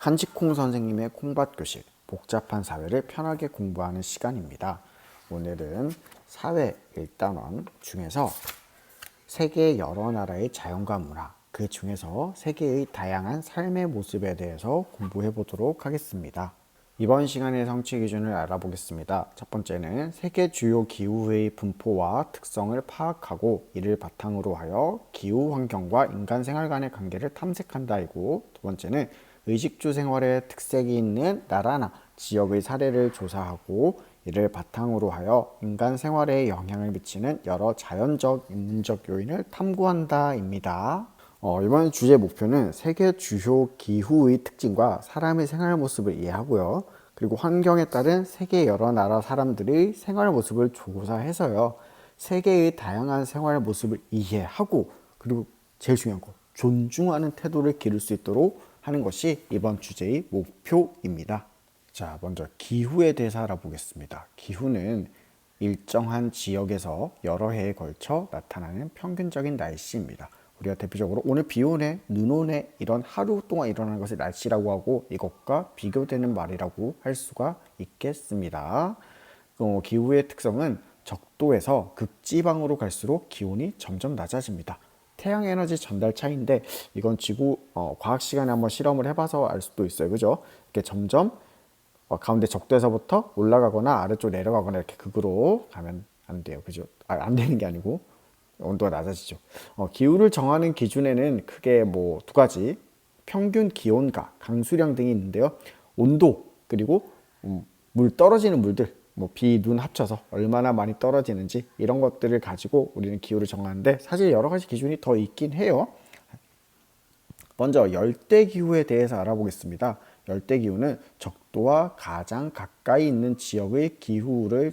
한직콩 선생님의 콩밭교실, 복잡한 사회를 편하게 공부하는 시간입니다. 오늘은 사회 1단원 중에서 세계 여러 나라의 자연과 문화, 그 중에서 세계의 다양한 삶의 모습에 대해서 공부해 보도록 하겠습니다. 이번 시간의 성취 기준을 알아보겠습니다. 첫 번째는 세계 주요 기후의 분포와 특성을 파악하고 이를 바탕으로 하여 기후 환경과 인간 생활 간의 관계를 탐색한다이고, 두 번째는 의식주 생활에 특색이 있는 나라나 지역의 사례를 조사하고 이를 바탕으로 하여 인간 생활에 영향을 미치는 여러 자연적, 인문적 요인을 탐구한다입니다. 이번 주제 목표는 세계 주요 기후의 특징과 사람의 생활 모습을 이해하고요. 그리고 환경에 따른 세계 여러 나라 사람들의 생활 모습을 조사해서요. 세계의 다양한 생활 모습을 이해하고, 그리고 제일 중요한 거, 존중하는 태도를 기를 수 있도록 하는 것이 이번 주제의 목표입니다. 자, 먼저 기후에 대해서 알아보겠습니다. 기후는 일정한 지역에서 여러 해에 걸쳐 나타나는 평균적인 날씨입니다. 우리가 대표적으로 오늘 비 오네, 눈 오네 이런 하루 동안 일어나는 것을 날씨라고 하고, 이것과 비교되는 말이라고 할 수가 있겠습니다. 기후의 특성은 적도에서 극지방으로 갈수록 기온이 점점 낮아집니다. 태양 에너지 전달 차이인데, 이건 지구 과학 시간에 한번 실험을 해봐서 알 수도 있어요. 그죠? 이렇게 점점 가운데 적도에서부터 올라가거나 아래쪽 내려가거나 이렇게 극으로 가면 안 돼요. 그죠? 안 되는 게 아니고 온도가 낮아지죠. 기후를 정하는 기준에는 크게 뭐 두 가지, 평균 기온과 강수량 등이 있는데요. 온도, 그리고 물 떨어지는 물들, 뭐 비, 눈 합쳐서 얼마나 많이 떨어지는지 이런 것들을 가지고 우리는 기후를 정하는데, 사실 여러 가지 기준이 더 있긴 해요. 먼저 열대 기후에 대해서 알아보겠습니다. 열대 기후는 적도와 가장 가까이 있는 지역의 기후를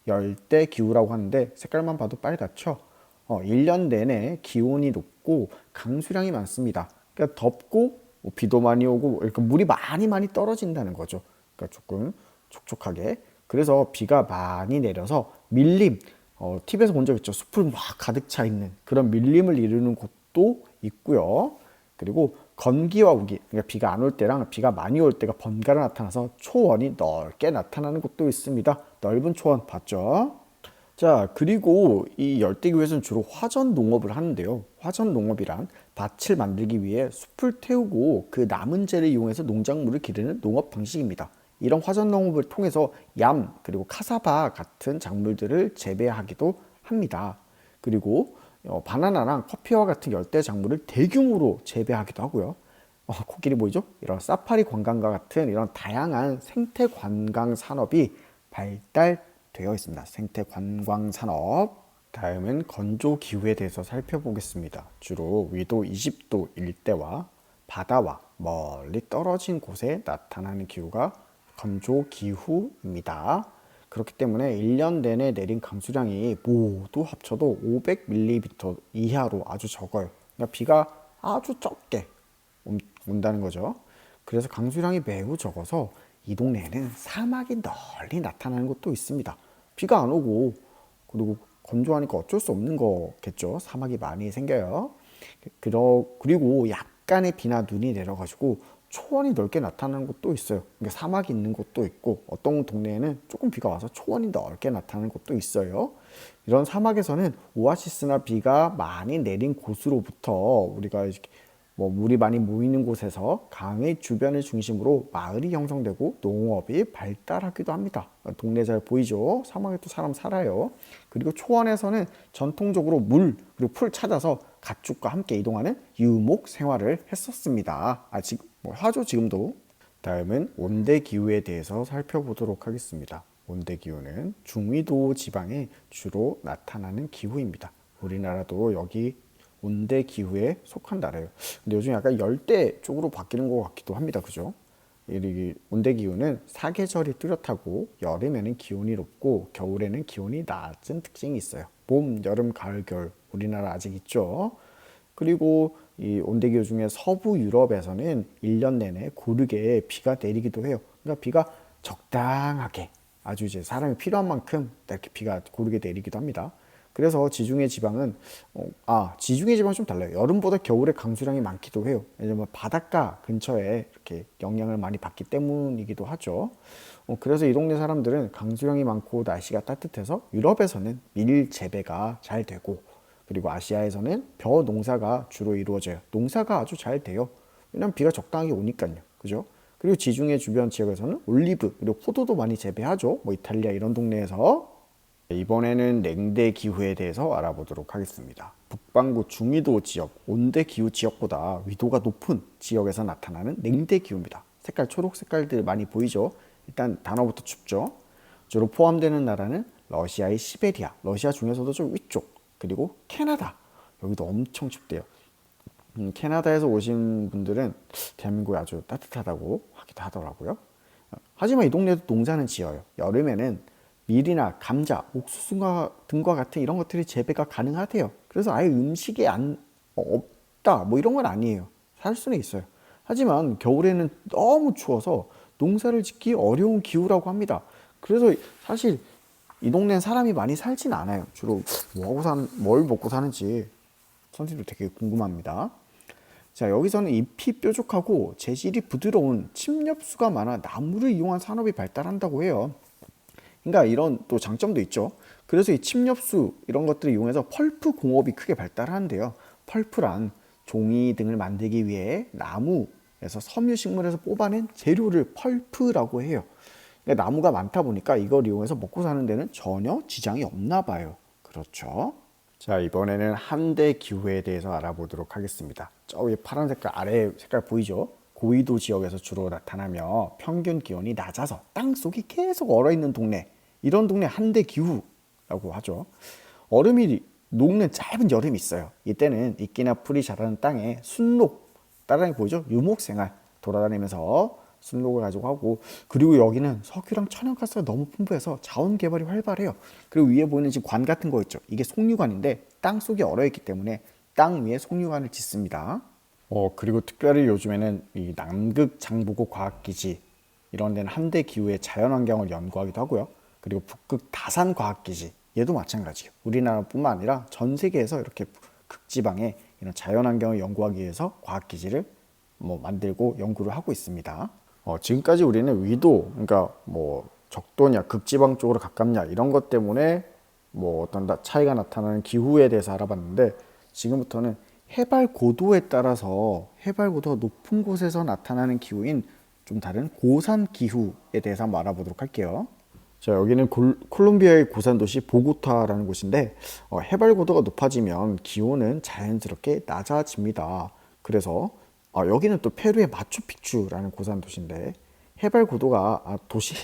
열대 기후라고 하는데, 색깔만 봐도 빨갛죠. 1년 내내 기온이 높고 강수량이 많습니다. 그러니까 덥고 비도 많이 오고 이렇게 물이 많이 떨어진다는 거죠. 그러니까 조금 촉촉하게. 그래서 비가 많이 내려서 밀림, TV에서 본 적 있죠. 숲을 막 가득 차 있는 그런 밀림을 이루는 곳도 있고요. 그리고 건기와 우기, 그러니까 비가 안 올 때랑 비가 많이 올 때가 번갈아 나타나서 초원이 넓게 나타나는 곳도 있습니다. 넓은 초원 봤죠? 자, 그리고 이 열대기후에서는 주로 화전 농업을 하는데요. 화전 농업이란 밭을 만들기 위해 숲을 태우고 그 남은 재를 이용해서 농작물을 기르는 농업 방식입니다. 이런 화전 농업을 통해서 얌, 그리고 카사바 같은 작물들을 재배하기도 합니다. 그리고 바나나랑 커피와 같은 열대 작물을 대규모로 재배하기도 하고요. 코끼리 보이죠? 이런 사파리 관광과 같은 이런 다양한 생태 관광 산업이 발달되어 있습니다. 생태 관광 산업. 다음은 건조 기후에 대해서 살펴보겠습니다. 주로 위도 20도 일대와 바다와 멀리 떨어진 곳에 나타나는 기후가 건조 기후입니다. 그렇기 때문에 1년 내내 내린 강수량이 모두 합쳐도 500ml 이하로 아주 적어요. 그러니까 비가 아주 적게 온다는 거죠. 그래서 강수량이 매우 적어서 이 동네에는 사막이 널리 나타나는 곳도 있습니다. 비가 안 오고, 그리고 건조하니까 어쩔 수 없는 거겠죠. 사막이 많이 생겨요. 그리고 약간의 비나 눈이 내려가지고 초원이 넓게 나타나는 곳도 있어요. 그러니까 사막이 있는 곳도 있고, 어떤 동네에는 조금 비가 와서 초원이 넓게 나타나는 곳도 있어요. 이런 사막에서는 오아시스나 비가 많이 내린 곳으로부터 우리가 뭐 물이 많이 모이는 곳에서 강의 주변을 중심으로 마을이 형성되고 농업이 발달하기도 합니다. 동네 잘 보이죠? 사막에 또 사람 살아요. 그리고 초원에서는 전통적으로 물 그리고 풀 찾아서 가축과 함께 이동하는 유목 생활을 했었습니다. 지금 뭐 하죠, 지금도. 다음은 온대 기후에 대해서 살펴보도록 하겠습니다. 온대 기후는 중위도 지방에 주로 나타나는 기후입니다. 우리나라도 여기 온대 기후에 속한 나라예요. 근데 요즘 약간 열대 쪽으로 바뀌는 것 같기도 합니다. 그죠? 이 온대 기후는 사계절이 뚜렷하고 여름에는 기온이 높고 겨울에는 기온이 낮은 특징이 있어요. 봄, 여름, 가을, 겨울 우리나라 아직 있죠. 그리고 이 온대 기후 중에 서부 유럽에서는 1년 내내 고르게 비가 내리기도 해요. 그러니까 비가 적당하게 아주 이제 사람이 필요한 만큼 이렇게 비가 고르게 내리기도 합니다. 그래서 지중해 지방은 지중해 지방은 좀 달라요. 여름보다 겨울에 강수량이 많기도 해요. 왜냐면 바닷가 근처에 이렇게 영향을 많이 받기 때문이기도 하죠. 그래서 이 동네 사람들은 강수량이 많고 날씨가 따뜻해서 유럽에서는 밀 재배가 잘 되고, 그리고 아시아에서는 벼 농사가 주로 이루어져요. 농사가 아주 잘 돼요. 왜냐면 비가 적당하게 오니까요. 그죠? 그리고 지중해 주변 지역에서는 올리브 그리고 포도도 많이 재배하죠. 뭐 이탈리아 이런 동네에서. 이번에는 냉대 기후에 대해서 알아보도록 하겠습니다. 북반구 중위도 지역, 온대 기후 지역보다 위도가 높은 지역에서 나타나는 냉대 기후입니다. 색깔 초록 색깔들 많이 보이죠? 일단 단어부터 춥죠. 주로 포함되는 나라는 러시아의 시베리아, 러시아 중에서도 좀 위쪽, 그리고 캐나다. 여기도 엄청 춥대요. 캐나다에서 오신 분들은 대한민국이 아주 따뜻하다고 하기도 하더라고요. 하지만 이 동네도 농사는 지어요. 여름에는 밀이나 감자, 옥수수 등과 같은 이런 것들이 재배가 가능하대요. 그래서 아예 음식이 없다 뭐 이런 건 아니에요. 살 수는 있어요. 하지만 겨울에는 너무 추워서 농사를 짓기 어려운 기후라고 합니다. 그래서 사실 이 동네는 사람이 많이 살진 않아요. 주로 뭘 먹고 사는지 선생님도 되게 궁금합니다. 자, 여기서는 잎이 뾰족하고 재질이 부드러운 침엽수가 많아 나무를 이용한 산업이 발달한다고 해요. 그러니까 이런 또 장점도 있죠. 그래서 이 침엽수 이런 것들을 이용해서 펄프 공업이 크게 발달하는데요. 펄프란 종이 등을 만들기 위해 나무에서 섬유 식물에서 뽑아낸 재료를 펄프라고 해요. 그러니까 나무가 많다 보니까 이걸 이용해서 먹고 사는 데는 전혀 지장이 없나 봐요. 그렇죠. 자, 이번에는 한대 기후에 대해서 알아보도록 하겠습니다. 저기 파란 색깔 아래 색깔 보이죠? 고위도 지역에서 주로 나타나며 평균 기온이 낮아서 땅속이 계속 얼어있는 동네, 이런 동네 한대 기후라고 하죠. 얼음이 녹는 짧은 여름이 있어요. 이때는 이끼나 풀이 자라는 땅에 순록, 따라다니 보이죠? 유목생활 돌아다니면서 순록을 가지고 하고, 그리고 여기는 석유랑 천연가스가 너무 풍부해서 자원 개발이 활발해요. 그리고 위에 보이는 지금 관 같은 거 있죠? 이게 속류관인데 땅속이 얼어있기 때문에 땅 위에 속류관을 짓습니다. 그리고 특별히 요즘에는 이 남극 장보고 과학기지 이런 데는 한대 기후의 자연환경을 연구하기도 하고요. 그리고 북극 다산 과학기지, 얘도 마찬가지예요. 우리나라뿐만 아니라 전 세계에서 이렇게 극지방에 이런 자연환경을 연구하기 위해서 과학기지를 만들고 연구를 하고 있습니다. 지금까지 우리는 위도, 그러니까 뭐 적도냐 극지방 쪽으로 가깝냐 이런 것 때문에 어떤 차이가 나타나는 기후에 대해서 알아봤는데, 지금부터는 해발 고도에 따라서 해발 고도가 높은 곳에서 나타나는 기후인 좀 다른 고산 기후에 대해서 한번 알아보도록 할게요. 자, 여기는 콜롬비아의 고산 도시 보고타라는 곳인데, 해발 고도가 높아지면 기온은 자연스럽게 낮아집니다. 그래서 여기는 또 페루의 마추픽추라는 고산 도시인데, 해발 고도가 도시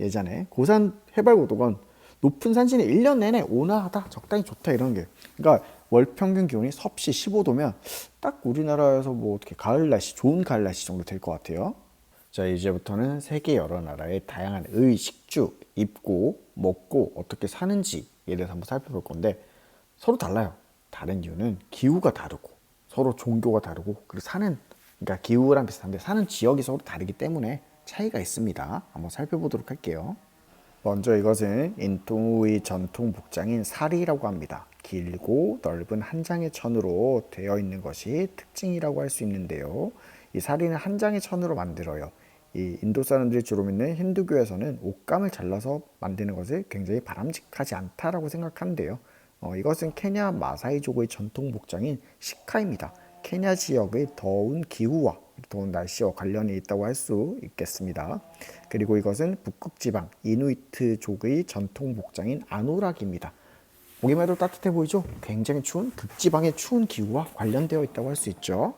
예전에 고산 해발 고도가 높은 산지는 1년 내내 온화하다, 적당히 좋다 이런 게, 그러니까 월 평균 기온이 섭씨 15도면 딱 우리나라에서 어떻게 가을 날씨, 좋은 가을 날씨 정도 될 것 같아요. 자, 이제부터는 세계 여러 나라의 다양한 식주, 입고, 먹고 어떻게 사는지에 대해서 한번 살펴볼 건데, 서로 달라요. 다른 이유는 기후가 다르고 서로 종교가 다르고, 그리고 그러니까 기후랑 비슷한데 사는 지역이 서로 다르기 때문에 차이가 있습니다. 한번 살펴보도록 할게요. 먼저 이것은 인도의 전통 복장인 사리라고 합니다. 길고 넓은 한 장의 천으로 되어 있는 것이 특징이라고 할 수 있는데요. 이 사리는 한 장의 천으로 만들어요. 이 인도 사람들이 주로 믿는 힌두교에서는 옷감을 잘라서 만드는 것을 굉장히 바람직하지 않다라고 생각하는데요. 이것은 케냐 마사이족의 전통 복장인 시카입니다. 케냐 지역의 더운 기후와 더운 날씨와 관련이 있다고 할 수 있겠습니다. 그리고 이것은 북극지방 이누이트족의 전통 복장인 아노락입니다. 보기만 해도 따뜻해 보이죠? 굉장히 추운 극지방의 추운 기후와 관련되어 있다고 할 수 있죠.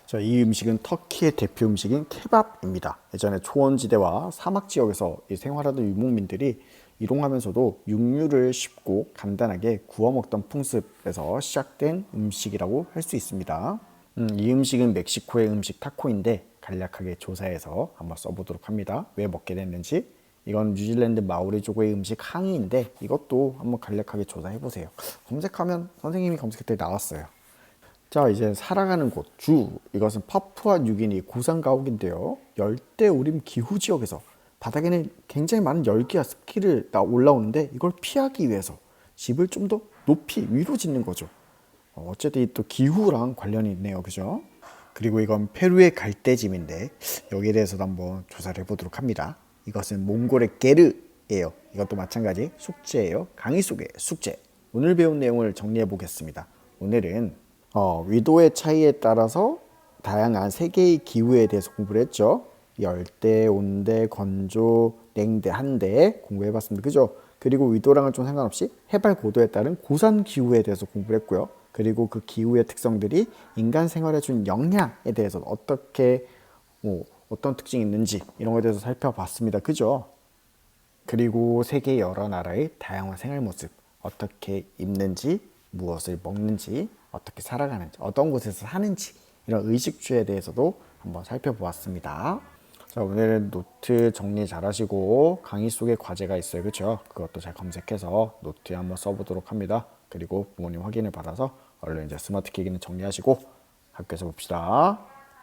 자, 이 음식은 터키의 대표 음식인 케밥입니다. 예전에 초원지대와 사막 지역에서 생활하던 유목민들이 일용하면서도 육류를 쉽고 간단하게 구워 먹던 풍습에서 시작된 음식이라고 할 수 있습니다. 이 음식은 멕시코의 음식 타코인데 간략하게 조사해서 한번 써보도록 합니다. 왜 먹게 됐는지. 이건 뉴질랜드 마오리족의 음식 항이인데 이것도 한번 간략하게 조사해보세요. 검색하면 선생님이 검색할 때 나왔어요. 자, 이제 살아가는 곳, 이것은 파푸아 뉴기니 고산가옥인데요. 열대우림 기후 지역에서 바닥에는 굉장히 많은 열기와 습기가 올라오는데, 이걸 피하기 위해서 집을 좀 더 높이 위로 짓는 거죠. 어쨌든 또 기후랑 관련이 있네요. 그죠? 그리고 이건 페루의 갈대짐인데 여기에 대해서도 한번 조사를 해보도록 합니다. 이것은 몽골의 게르예요. 이것도 마찬가지 숙제예요. 강의 속의 숙제. 오늘 배운 내용을 정리해 보겠습니다. 오늘은 위도의 차이에 따라서 다양한 세 개의 기후에 대해서 공부를 했죠. 열대, 온대, 건조, 냉대, 한대 공부해 봤습니다. 그죠? 그리고 위도랑은 좀 상관없이 해발 고도에 따른 고산 기후에 대해서 공부를 했고요. 그리고 그 기후의 특성들이 인간 생활에 준 영향에 대해서 어떻게 어떤 특징이 있는지 이런 것에 대해서 살펴봤습니다. 그죠? 그리고 세계 여러 나라의 다양한 생활 모습, 어떻게 입는지, 무엇을 먹는지, 어떻게 살아가는지, 어떤 곳에서 사는지 이런 의식주에 대해서도 한번 살펴보았습니다. 자, 오늘은 노트 정리 잘 하시고 강의 속에 과제가 있어요. 그렇죠? 그것도 잘 검색해서 노트에 한번 써보도록 합니다. 그리고 부모님 확인을 받아서 얼른 이제 스마트 기기는 정리하시고 학교에서 봅시다.